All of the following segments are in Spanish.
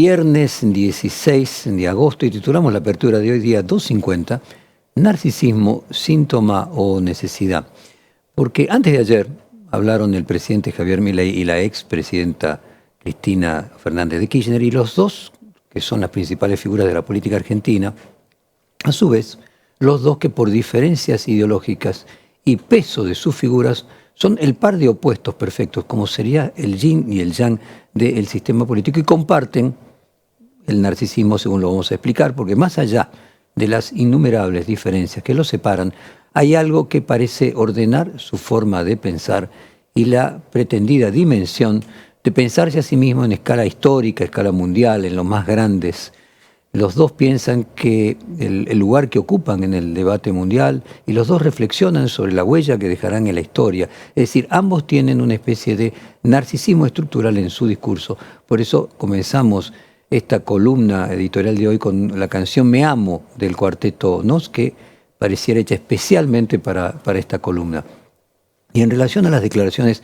Viernes 16 de agosto y titulamos la apertura de hoy día 2:50, narcisismo, síntoma o necesidad. Porque antes de ayer hablaron el presidente Javier Milei y la expresidenta Cristina Fernández de Kirchner, y los dos, que son las principales figuras de la política argentina, a su vez, los dos que por diferencias ideológicas y peso de sus figuras son el par de opuestos perfectos, como sería el yin y el yang del sistema político, y comparten el narcisismo, según lo vamos a explicar, porque más allá de las innumerables diferencias que los separan, hay algo que parece ordenar su forma de pensar y la pretendida dimensión de pensarse a sí mismo en escala histórica, escala mundial, en los más grandes. Los dos piensan que el lugar que ocupan en el debate mundial, y los dos reflexionan sobre la huella que dejarán en la historia. Es decir, ambos tienen una especie de narcisismo estructural en su discurso. Por eso comenzamos esta columna editorial de hoy con la canción Me Amo del cuarteto Nos, que pareciera hecha especialmente para esta columna. Y en relación a las declaraciones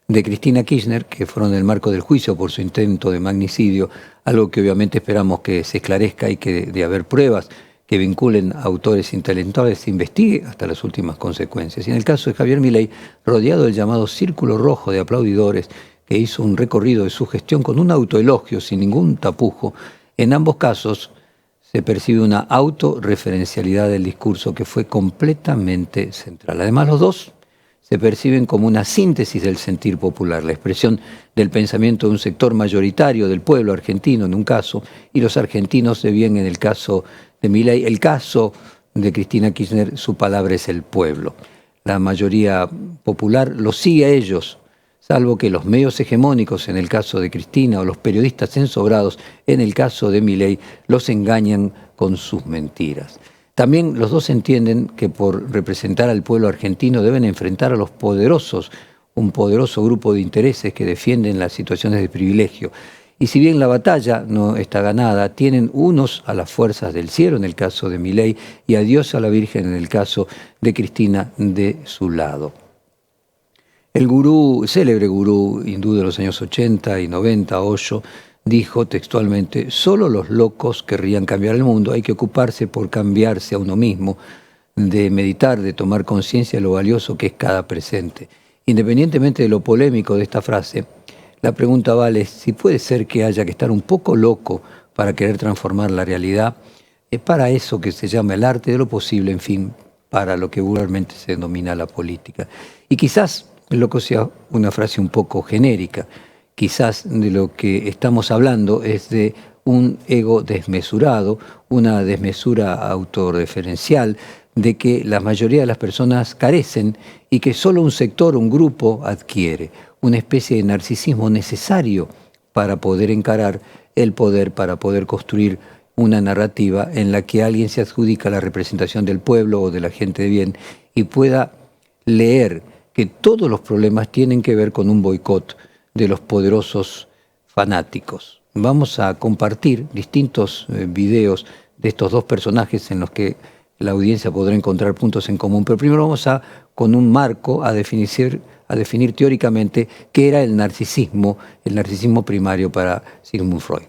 de Cristina Kirchner, que fueron en el marco del juicio por su intento de magnicidio, algo que obviamente esperamos que se esclarezca y que, de haber pruebas que vinculen a autores intelectuales, se investigue hasta las últimas consecuencias. Y en el caso de Javier Milei, rodeado del llamado círculo rojo de aplaudidores, que hizo un recorrido de su gestión con un autoelogio sin ningún tapujo, en ambos casos se percibe una autorreferencialidad del discurso que fue completamente central. Además, los dos se perciben como una síntesis del sentir popular, la expresión del pensamiento de un sector mayoritario del pueblo argentino en un caso, y los argentinos de bien en el caso de Milei. El caso de Cristina Kirchner, su palabra es el pueblo. La mayoría popular los sigue a ellos, salvo que los medios hegemónicos, en el caso de Cristina, o los periodistas ensobrados, en el caso de Milei, los engañan con sus mentiras. También los dos entienden que por representar al pueblo argentino deben enfrentar a los poderosos, un poderoso grupo de intereses que defienden las situaciones de privilegio. Y si bien la batalla no está ganada, tienen unos a las fuerzas del cielo, en el caso de Milei, y a Dios, a la Virgen, en el caso de Cristina, de su lado. El gurú, célebre gurú hindú de los años 80 y 90, Osho, dijo textualmente: solo los locos querrían cambiar el mundo, hay que ocuparse por cambiarse a uno mismo, de meditar, de tomar conciencia de lo valioso que es cada presente. Independientemente de lo polémico de esta frase, la pregunta vale si puede ser que haya que estar un poco loco para querer transformar la realidad. Es para eso que se llama el arte de lo posible, en fin, para lo que vulgarmente se denomina la política. Y quizás loco sea una frase un poco genérica. Quizás de lo que estamos hablando es de un ego desmesurado, una desmesura autorreferencial, de que la mayoría de las personas carecen y que solo un sector, un grupo adquiere, una especie de narcisismo necesario para poder encarar el poder, para poder construir una narrativa en la que alguien se adjudica la representación del pueblo o de la gente de bien y pueda leer que todos los problemas tienen que ver con un boicot de los poderosos fanáticos. Vamos a compartir distintos videos de estos dos personajes en los que la audiencia podrá encontrar puntos en común, pero primero vamos con un marco, a definir teóricamente qué era el narcisismo primario para Sigmund Freud.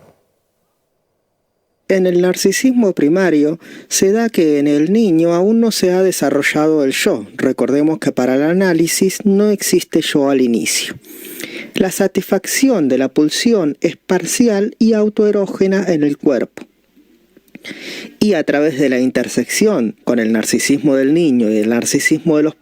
En el narcisismo primario se da que en el niño aún no se ha desarrollado el yo. Recordemos que para el análisis no existe yo al inicio. La satisfacción de la pulsión es parcial y autoerógena en el cuerpo. Y a través de la intersección con el narcisismo del niño y el narcisismo de los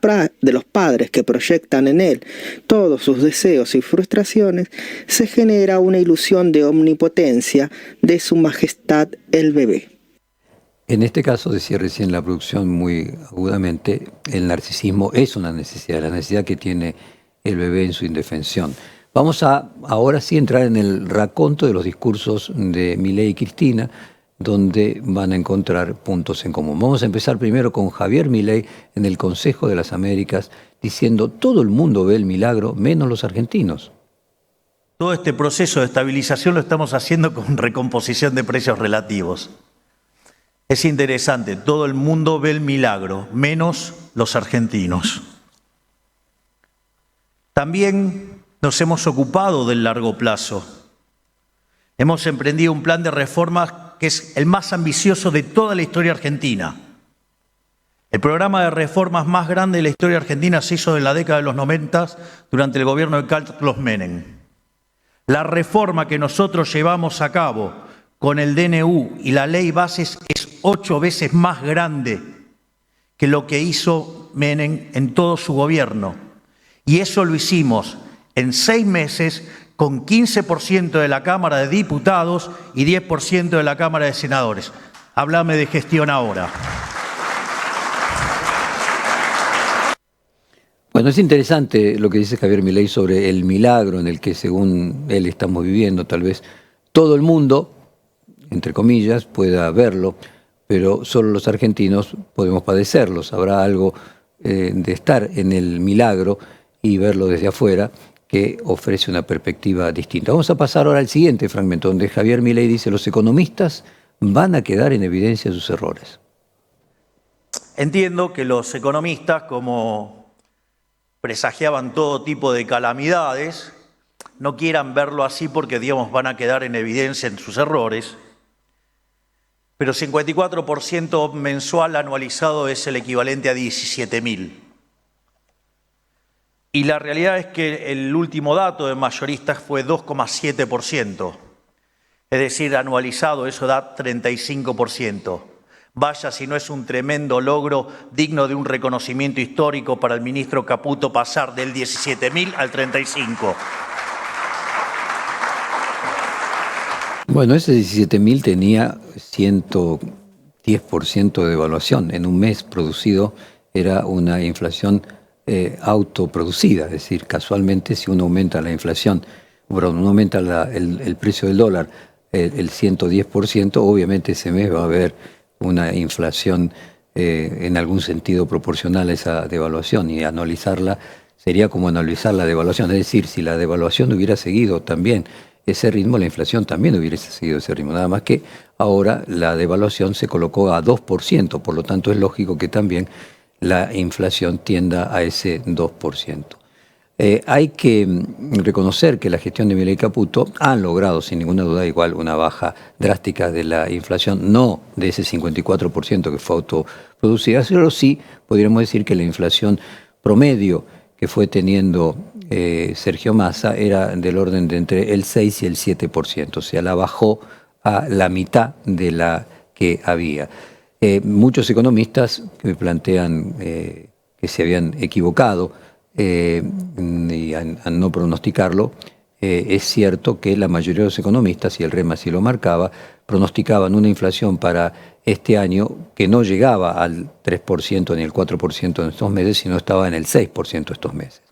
padres que proyectan en él todos sus deseos y frustraciones, se genera una ilusión de omnipotencia de su majestad el bebé. En este caso, decía recién la producción muy agudamente, el narcisismo es una necesidad, la necesidad que tiene el bebé en su indefensión. Vamos a ahora sí entrar en el raconto de los discursos de Milei y Cristina, donde van a encontrar puntos en común. Vamos a empezar primero con Javier Milei en el Consejo de las Américas, diciendo: todo el mundo ve el milagro, menos los argentinos. Todo este proceso de estabilización lo estamos haciendo con recomposición de precios relativos. Es interesante, todo el mundo ve el milagro, menos los argentinos. También nos hemos ocupado del largo plazo. Hemos emprendido un plan de reformas que es el más ambicioso de toda la historia argentina. El programa de reformas más grande de la historia argentina se hizo en la década de los 90 durante el gobierno de Carlos Menem. La reforma que nosotros llevamos a cabo con el DNU y la ley bases es 8 veces más grande que lo que hizo Menem en todo su gobierno. Y eso lo hicimos en 6 meses con 15% de la Cámara de Diputados y 10% de la Cámara de Senadores. Háblame de gestión ahora. Bueno, es interesante lo que dice Javier Milei sobre el milagro en el que, según él, estamos viviendo. Tal vez todo el mundo, entre comillas, pueda verlo, pero solo los argentinos podemos padecerlos. Habrá algo de estar en el milagro y verlo desde afuera que ofrece una perspectiva distinta. Vamos a pasar ahora al siguiente fragmento, donde Javier Milei dice: los economistas van a quedar en evidencia sus errores. Entiendo que los economistas, como presagiaban todo tipo de calamidades, no quieran verlo así porque, digamos, van a quedar en evidencia en sus errores. Pero 54% mensual anualizado es el equivalente a 17.000. Y la realidad es que el último dato de mayoristas fue 2,7%. Es decir, anualizado eso da 35%. Vaya si no es un tremendo logro digno de un reconocimiento histórico para el ministro Caputo pasar del 17.000 al 35. Bueno, ese 17.000 tenía 110% de devaluación. En un mes producido era una inflación autoproducida, es decir, casualmente si uno aumenta la inflación, uno aumenta el precio del dólar el 110%, obviamente ese mes va a haber una inflación en algún sentido proporcional a esa devaluación, y anualizarla sería como analizar la devaluación, es decir, si la devaluación hubiera seguido también ese ritmo, la inflación también hubiese seguido ese ritmo, nada más que ahora la devaluación se colocó a 2%, por lo tanto es lógico que también la inflación tienda a ese 2%. Hay que reconocer que la gestión de Milei y Caputo han logrado sin ninguna duda igual una baja drástica de la inflación, no de ese 54% que fue autoproducida, pero sí podríamos decir que la inflación promedio que fue teniendo Sergio Massa era del orden de entre el 6 y el 7%, o sea, la bajó a la mitad de la que había. Muchos economistas me plantean que se habían equivocado y al no pronosticarlo. Es cierto que la mayoría de los economistas, y el REM así lo marcaba, pronosticaban una inflación para este año que no llegaba al 3% ni el 4% en estos meses, sino estaba en el 6% estos meses.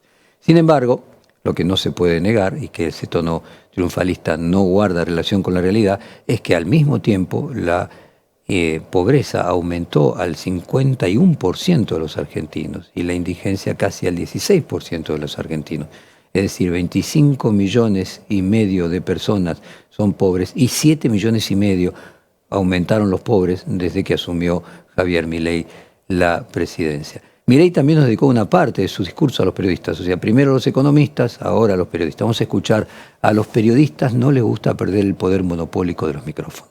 Sin embargo, lo que no se puede negar, y que ese tono triunfalista no guarda relación con la realidad, es que al mismo tiempo la pobreza aumentó al 51% de los argentinos y la indigencia casi al 16% de los argentinos. Es decir, 25 millones y medio de personas son pobres y 7 millones y medio aumentaron los pobres desde que asumió Javier Milei la presidencia. Milei también nos dedicó una parte de su discurso a los periodistas, o sea, primero los economistas, ahora los periodistas. Vamos a escuchar: a los periodistas no les gusta perder el poder monopólico de los micrófonos.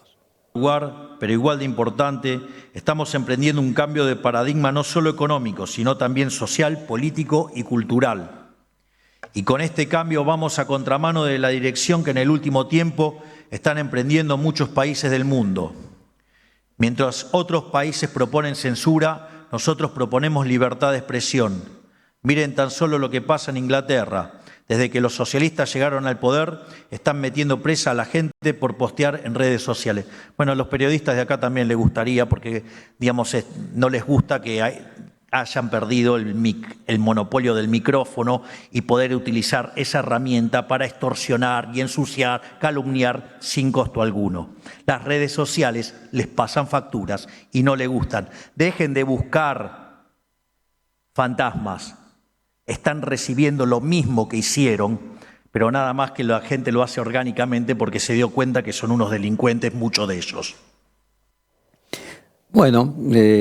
Pero igual de importante, estamos emprendiendo un cambio de paradigma no solo económico, sino también social, político y cultural. Y con este cambio vamos a contramano de la dirección que en el último tiempo están emprendiendo muchos países del mundo. Mientras otros países proponen censura, nosotros proponemos libertad de expresión. Miren tan solo lo que pasa en Inglaterra. Desde que los socialistas llegaron al poder, están metiendo presa a la gente por postear en redes sociales. Bueno, a los periodistas de acá también les gustaría, porque, digamos, no les gusta que hayan perdido el monopolio del micrófono y poder utilizar esa herramienta para extorsionar y ensuciar, calumniar sin costo alguno. Las redes sociales les pasan facturas y no les gustan. Dejen de buscar fantasmas. Están recibiendo lo mismo que hicieron, pero nada más que la gente lo hace orgánicamente porque se dio cuenta que son unos delincuentes, muchos de ellos. Bueno,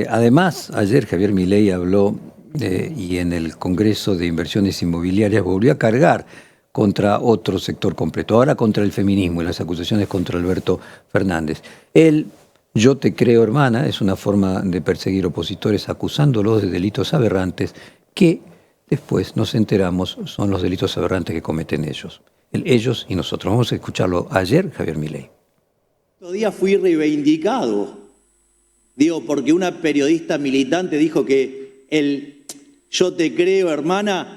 además, ayer Javier Milei habló y en el Congreso de Inversiones Inmobiliarias volvió a cargar contra otro sector completo, ahora contra el feminismo y las acusaciones contra Alberto Fernández. El "yo te creo, hermana" es una forma de perseguir opositores acusándolos de delitos aberrantes que después nos enteramos son los delitos aberrantes que cometen ellos. Ellos y nosotros. Vamos a escucharlo ayer, Javier Milei. Otro día fui reivindicado, digo, porque una periodista militante dijo que el "yo te creo, hermana"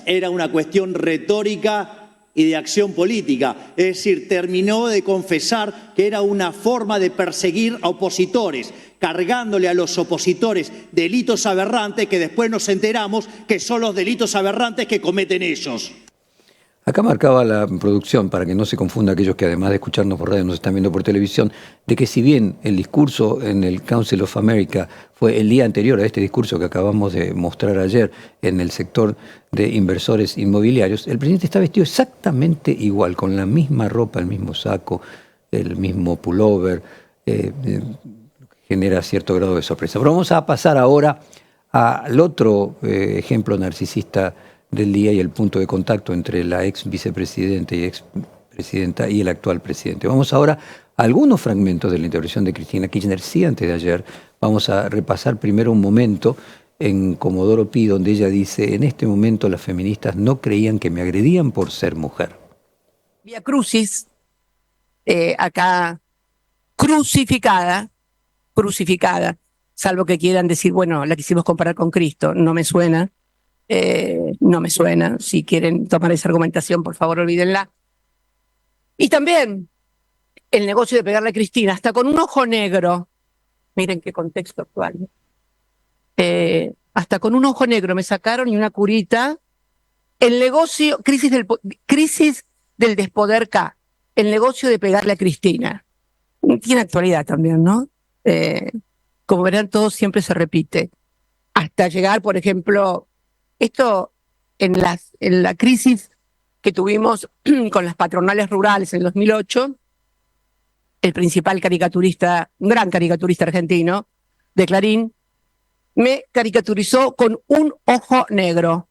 era una cuestión retórica y de acción política. Es decir, terminó de confesar que era una forma de perseguir a opositores, cargándole a los opositores delitos aberrantes que después nos enteramos que son los delitos aberrantes que cometen ellos. Acá marcaba la producción, para que no se confunda aquellos que además de escucharnos por radio nos están viendo por televisión, de que si bien el discurso en el Council of America fue el día anterior a este discurso que acabamos de mostrar ayer en el sector de inversores inmobiliarios, el presidente está vestido exactamente igual, con la misma ropa, el mismo saco, el mismo pullover, genera cierto grado de sorpresa. Pero vamos a pasar ahora al otro ejemplo narcisista del día y el punto de contacto entre la ex vicepresidenta y ex presidenta y el actual presidente. Vamos ahora a algunos fragmentos de la intervención de Cristina Kirchner, sí, antes de ayer. Vamos a repasar primero un momento en Comodoro Pi, donde ella dice: "En este momento las feministas no creían que me agredían por ser mujer". Vía Crucis, acá crucificada, salvo que quieran decir, bueno, la quisimos comparar con Cristo, no me suena. No me suena. Si quieren tomar esa argumentación, por favor, olvídenla. Y también el negocio de pegarle a Cristina, hasta con un ojo negro. Miren qué contexto actual. Hasta con un ojo negro me sacaron y una curita. El negocio, crisis del despoder K. El negocio de pegarle a Cristina. Tiene actualidad también, ¿no? Como verán, todo siempre se repite. Hasta llegar, por ejemplo, esto en la crisis que tuvimos con las patronales rurales en el 2008, el principal caricaturista, un gran caricaturista argentino, de Clarín, me caricaturizó con un ojo negro.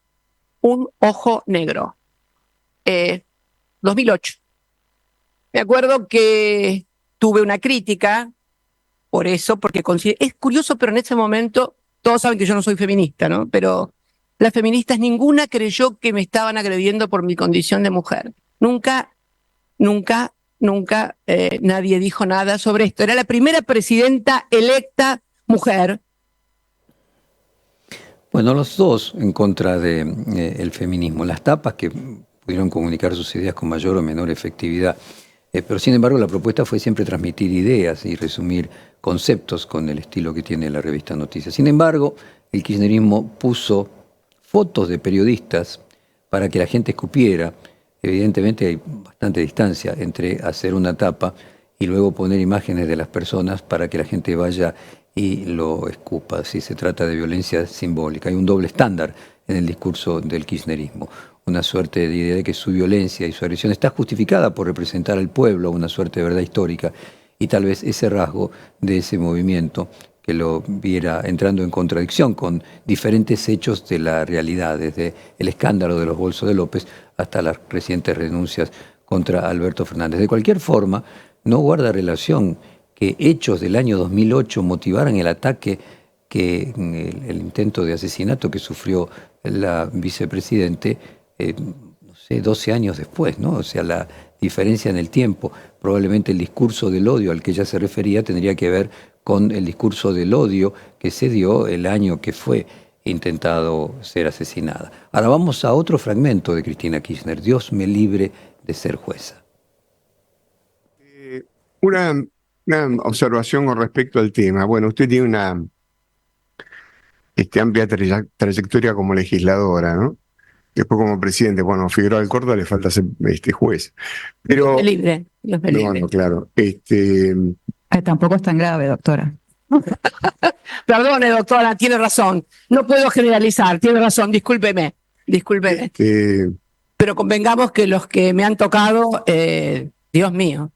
Un ojo negro. 2008. Me acuerdo que tuve una crítica por eso, porque es curioso, pero en ese momento, todos saben que yo no soy feminista, ¿no? Pero las feministas ninguna creyó que me estaban agrediendo por mi condición de mujer. Nunca nadie dijo nada sobre esto. Era la primera presidenta electa mujer. Bueno, los dos en contra del feminismo. Las tapas que pudieron comunicar sus ideas con mayor o menor efectividad. Pero sin embargo la propuesta fue siempre transmitir ideas y resumir conceptos con el estilo que tiene la revista Noticias. Sin embargo, el kirchnerismo puso fotos de periodistas para que la gente escupiera. Evidentemente hay bastante distancia entre hacer una tapa y luego poner imágenes de las personas para que la gente vaya y lo escupa. Si se trata de violencia simbólica, hay un doble estándar en el discurso del kirchnerismo. Una suerte de idea de que su violencia y su agresión está justificada por representar al pueblo, una suerte de verdad histórica, y tal vez ese rasgo de ese movimiento que lo viera entrando en contradicción con diferentes hechos de la realidad, desde el escándalo de los bolsos de López hasta las recientes renuncias contra Alberto Fernández. De cualquier forma, no guarda relación que hechos del año 2008 motivaran el ataque, que el intento de asesinato que sufrió la vicepresidente, no sé, 12 años después, ¿no? O sea, la diferencia en el tiempo. Probablemente el discurso del odio al que ella se refería tendría que ver con el discurso del odio que se dio el año que fue intentado ser asesinada. Ahora vamos a otro fragmento de Cristina Kirchner. Dios me libre de ser jueza. Una observación con respecto al tema. Bueno, usted tiene una amplia trayectoria como legisladora, ¿no? Después como presidente, bueno, Figueroa Alcorta le falta ser juez. Pero, Dios me libre, Dios me libre. No, claro. Tampoco es tan grave, doctora. Perdone, doctora, tiene razón. No puedo generalizar, tiene razón, discúlpeme. Pero convengamos que los que me han tocado, Dios mío.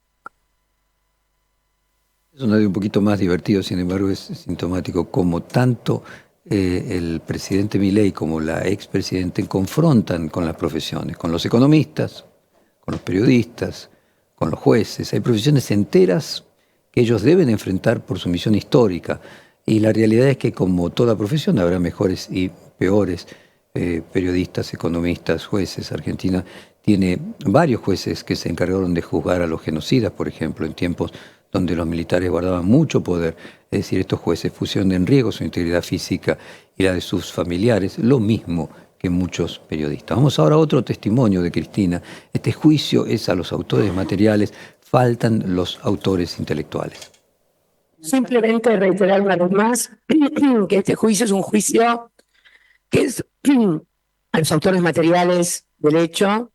Es un audio un poquito más divertido, sin embargo es sintomático como tanto el presidente Milei como la expresidente confrontan con las profesiones, con los economistas, con los periodistas, con los jueces. Hay profesiones enteras que ellos deben enfrentar por su misión histórica. Y la realidad es que, como toda profesión, habrá mejores y peores periodistas, economistas, jueces. Argentina tiene varios jueces que se encargaron de juzgar a los genocidas, por ejemplo, en tiempos donde los militares guardaban mucho poder. Es decir, estos jueces pusieron en riesgo su integridad física y la de sus familiares, lo mismo que muchos periodistas. Vamos ahora a otro testimonio de Cristina. Este juicio es a los autores materiales, faltan los autores intelectuales. Simplemente reiterar una vez más que este juicio es un juicio que es a los autores materiales del hecho,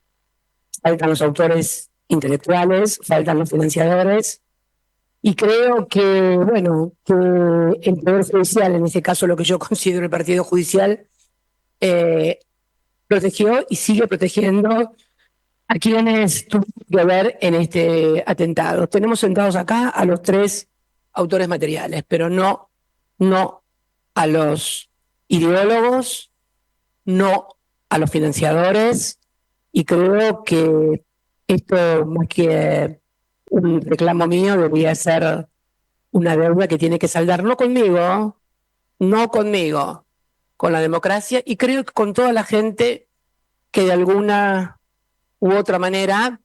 faltan los autores intelectuales, faltan los financiadores, y creo que, bueno, que el Poder Judicial, en este caso lo que yo considero el partido judicial, protegió y sigue protegiendo a quienes tuvieron que ver en este atentado. Tenemos sentados acá a los 3 autores materiales, pero no a los ideólogos, no a los financiadores, y creo que esto, más que un reclamo mío, debería ser una deuda que tiene que saldar, no conmigo, con la democracia, y creo que con toda la gente que de alguna u otra manera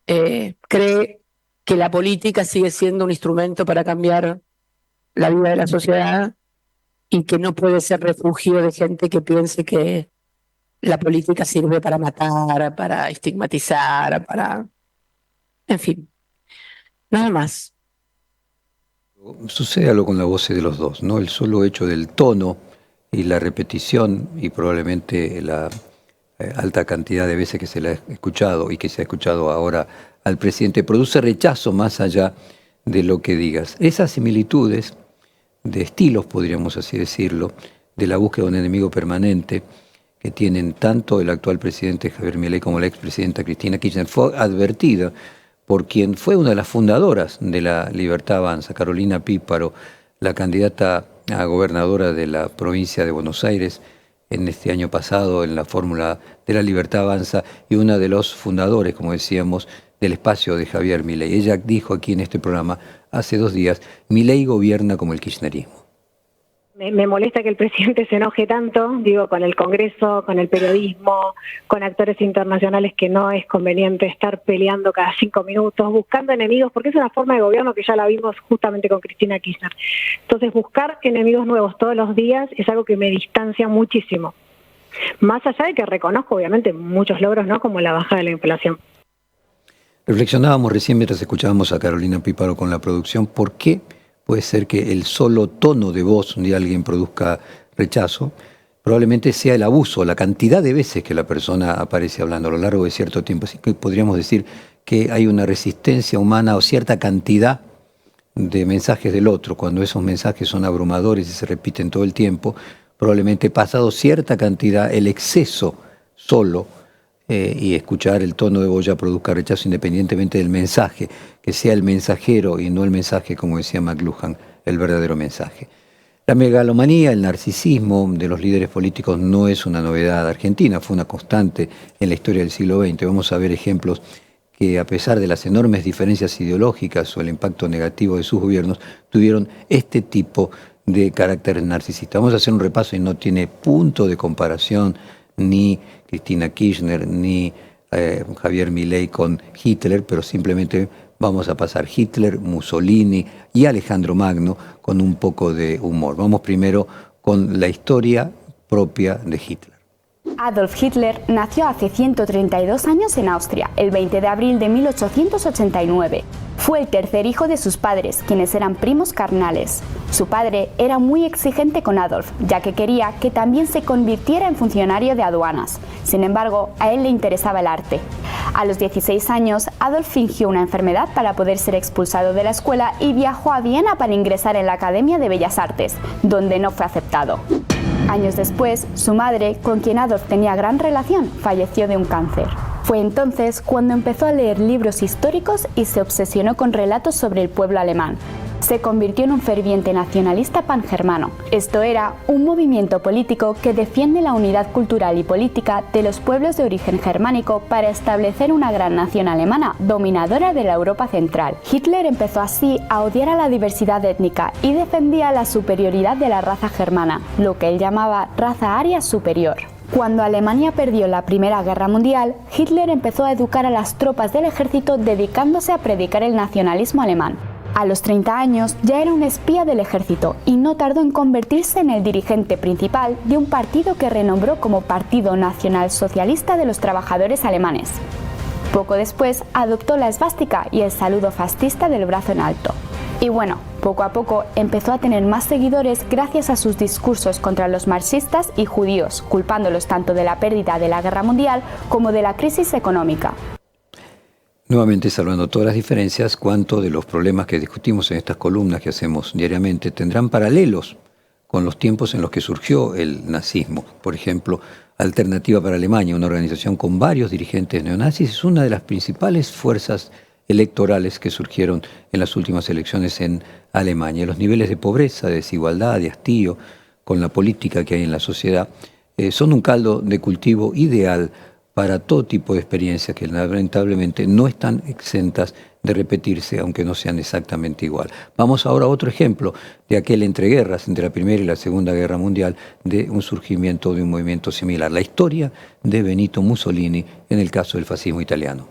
cree que la política sigue siendo un instrumento para cambiar la vida de la sociedad y que no puede ser refugio de gente que piense que la política sirve para matar, para estigmatizar, para... En fin, nada más. Sucede algo con la voz de los dos, ¿no? El solo hecho del tono y la repetición y probablemente la alta cantidad de veces que se le ha escuchado y que se ha escuchado ahora al presidente produce rechazo más allá de lo que digas. Esas similitudes de estilos, podríamos así decirlo, de la búsqueda de un enemigo permanente que tienen tanto el actual presidente Javier Milei como la expresidenta Cristina Kirchner, fue advertida por quien fue una de las fundadoras de la Libertad Avanza, Carolina Píparo, la candidata a gobernadora de la provincia de Buenos Aires en este año pasado en la fórmula de la Libertad Avanza y una de los fundadores, como decíamos, del espacio de Javier Milei. Ella dijo aquí en este programa hace 2 días, Milei gobierna como el kirchnerismo. Me molesta que el presidente se enoje tanto, digo, con el Congreso, con el periodismo, con actores internacionales, que no es conveniente estar peleando cada 5 minutos, buscando enemigos, porque es una forma de gobierno que ya la vimos justamente con Cristina Kirchner. Entonces, buscar enemigos nuevos todos los días es algo que me distancia muchísimo. Más allá de que reconozco, obviamente, muchos logros, ¿no?, como la bajada de la inflación. Reflexionábamos recién mientras escuchábamos a Carolina Píparo con la producción, ¿por qué puede ser que el solo tono de voz de alguien produzca rechazo? Probablemente sea el abuso, la cantidad de veces que la persona aparece hablando a lo largo de cierto tiempo. Así que podríamos decir que hay una resistencia humana o cierta cantidad de mensajes del otro. Cuando esos mensajes son abrumadores y se repiten todo el tiempo, probablemente pasado cierta cantidad, el exceso solo y escuchar el tono de voz ya produzca rechazo independientemente del mensaje, que sea el mensajero y no el mensaje, como decía McLuhan, el verdadero mensaje. La megalomanía, el narcisismo de los líderes políticos no es una novedad argentina, fue una constante en la historia del siglo XX. Vamos a ver ejemplos que, a pesar de las enormes diferencias ideológicas o el impacto negativo de sus gobiernos, tuvieron este tipo de carácter narcisista. Vamos a hacer un repaso y no tiene punto de comparación ni Cristina Kirchner ni Javier Milei con Hitler, pero simplemente vamos a pasar Hitler, Mussolini y Alejandro Magno con un poco de humor. Vamos primero con la historia propia de Hitler. Adolf Hitler nació hace 132 años en Austria, el 20 de abril de 1889. Fue el tercer hijo de sus padres, quienes eran primos carnales. Su padre era muy exigente con Adolf, ya que quería que también se convirtiera en funcionario de aduanas. Sin embargo, a él le interesaba el arte. A los 16 años, Adolf fingió una enfermedad para poder ser expulsado de la escuela y viajó a Viena para ingresar en la Academia de Bellas Artes, donde no fue aceptado. Años después, su madre, con quien Adolf tenía gran relación, falleció de un cáncer. Fue entonces cuando empezó a leer libros históricos y se obsesionó con relatos sobre el pueblo alemán. Se convirtió en un ferviente nacionalista pangermano. Esto era un movimiento político que defiende la unidad cultural y política de los pueblos de origen germánico para establecer una gran nación alemana dominadora de la Europa central. Hitler empezó así a odiar a la diversidad étnica y defendía la superioridad de la raza germana, lo que él llamaba raza aria superior. Cuando Alemania perdió la Primera Guerra Mundial, Hitler empezó a educar a las tropas del ejército dedicándose a predicar el nacionalismo alemán. A los 30 años ya era un espía del ejército y no tardó en convertirse en el dirigente principal de un partido que renombró como Partido Nacional Socialista de los Trabajadores Alemanes. Poco después adoptó la esvástica y el saludo fascista del brazo en alto. Y bueno, poco a poco empezó a tener más seguidores gracias a sus discursos contra los marxistas y judíos, culpándolos tanto de la pérdida de la guerra mundial como de la crisis económica. Nuevamente, salvando todas las diferencias, cuánto de los problemas que discutimos en estas columnas que hacemos diariamente tendrán paralelos con los tiempos en los que surgió el nazismo. Por ejemplo, Alternativa para Alemania, una organización con varios dirigentes neonazis, es una de las principales fuerzas electorales que surgieron en las últimas elecciones en Alemania. Los niveles de pobreza, de desigualdad, de hastío con la política que hay en la sociedad son un caldo de cultivo ideal para todo tipo de experiencias que lamentablemente no están exentas de repetirse, aunque no sean exactamente igual. Vamos ahora a otro ejemplo de aquel entreguerras, entre la Primera y la Segunda Guerra Mundial, de un surgimiento de un movimiento similar. La historia de Benito Mussolini en el caso del fascismo italiano.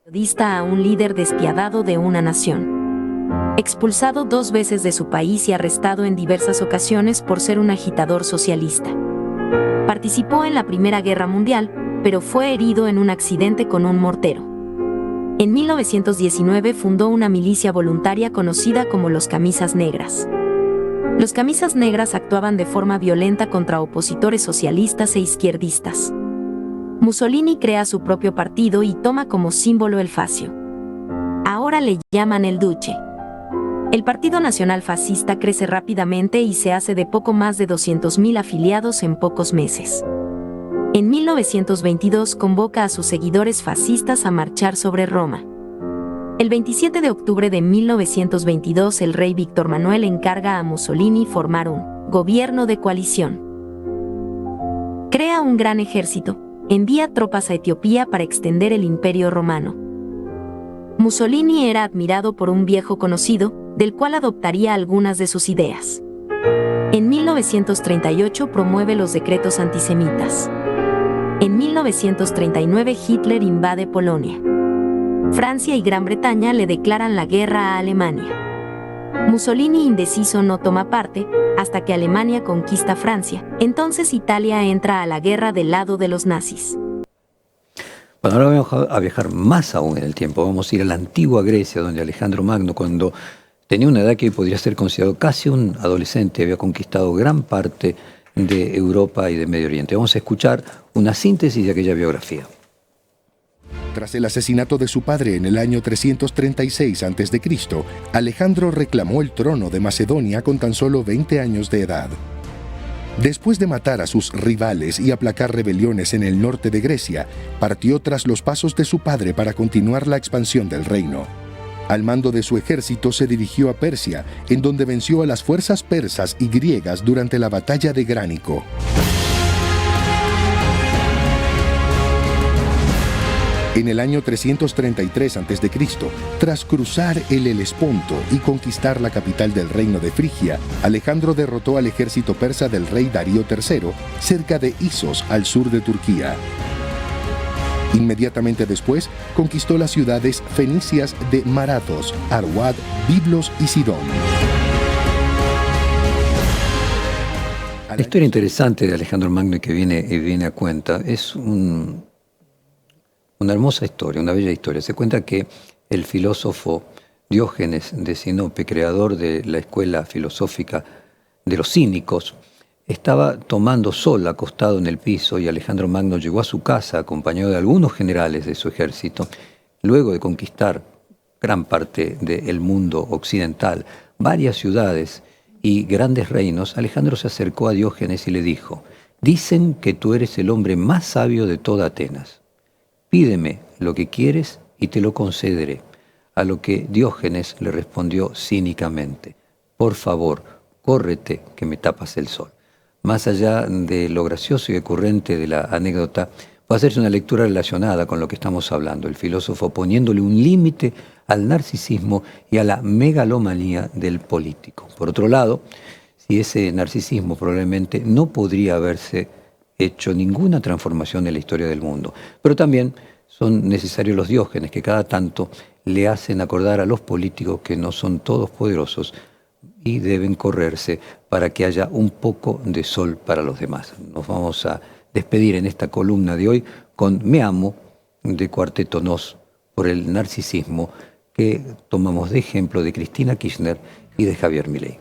Periodista a un líder despiadado de una nación. Expulsado 2 veces de su país y arrestado en diversas ocasiones por ser un agitador socialista. Participó en la Primera Guerra Mundial, pero fue herido en un accidente con un mortero. En 1919 fundó una milicia voluntaria conocida como los Camisas Negras. Los Camisas Negras actuaban de forma violenta contra opositores socialistas e izquierdistas. Mussolini crea su propio partido y toma como símbolo el fascio. Ahora le llaman el Duce. El Partido Nacional Fascista crece rápidamente y se hace de poco más de 200.000 afiliados en pocos meses. En 1922 convoca a sus seguidores fascistas a marchar sobre Roma. El 27 de octubre de 1922 el rey Víctor Manuel encarga a Mussolini formar un gobierno de coalición. Crea un gran ejército, envía tropas a Etiopía para extender el imperio romano. Mussolini era admirado por un viejo conocido, del cual adoptaría algunas de sus ideas. En 1938 promueve los decretos antisemitas. En 1939 Hitler invade Polonia. Francia y Gran Bretaña le declaran la guerra a Alemania. Mussolini indeciso no toma parte, hasta que Alemania conquista Francia. Entonces Italia entra a la guerra del lado de los nazis. Bueno, ahora vamos a viajar más aún en el tiempo. Vamos a ir a la antigua Grecia, donde Alejandro Magno, cuando tenía una edad que hoy podría ser considerado casi un adolescente, había conquistado gran parte de Europa y de Medio Oriente. Vamos a escuchar una síntesis de aquella biografía. Tras el asesinato de su padre en el año 336 a.C., Alejandro reclamó el trono de Macedonia con tan solo 20 años de edad. Después de matar a sus rivales y aplacar rebeliones en el norte de Grecia, partió tras los pasos de su padre para continuar la expansión del reino. Al mando de su ejército se dirigió a Persia, en donde venció a las fuerzas persas y griegas durante la batalla de Gránico. En el año 333 a.C., tras cruzar el Helesponto y conquistar la capital del reino de Frigia, Alejandro derrotó al ejército persa del rey Darío III cerca de Isos, al sur de Turquía. Inmediatamente después, conquistó las ciudades fenicias de Marathos, Arwad, Biblos y Sidón. La historia interesante de Alejandro Magno que viene a cuenta es una hermosa historia, una bella historia. Se cuenta que el filósofo Diógenes de Sinope, creador de la escuela filosófica de los cínicos, estaba tomando sol acostado en el piso y Alejandro Magno llegó a su casa acompañado de algunos generales de su ejército. Luego de conquistar gran parte del mundo occidental, varias ciudades y grandes reinos, Alejandro se acercó a Diógenes y le dijo: «Dicen que tú eres el hombre más sabio de toda Atenas. Pídeme lo que quieres y te lo concederé. a lo que Diógenes le respondió cínicamente: por favor, córrete que me tapas el sol. Más allá de lo gracioso y ocurrente de la anécdota, puede hacerse una lectura relacionada con lo que estamos hablando, el filósofo poniéndole un límite al narcisismo y a la megalomanía del político. Por otro lado, si ese narcisismo probablemente no podría haberse hecho ninguna transformación en la historia del mundo, pero también son necesarios los Diógenes que cada tanto le hacen acordar a los políticos que no son todos poderosos y deben correrse para que haya un poco de sol para los demás. Nos vamos a despedir en esta columna de hoy con Me Amo de Cuarteto Nos por el narcisismo que tomamos de ejemplo de Cristina Kirchner y de Javier Milei.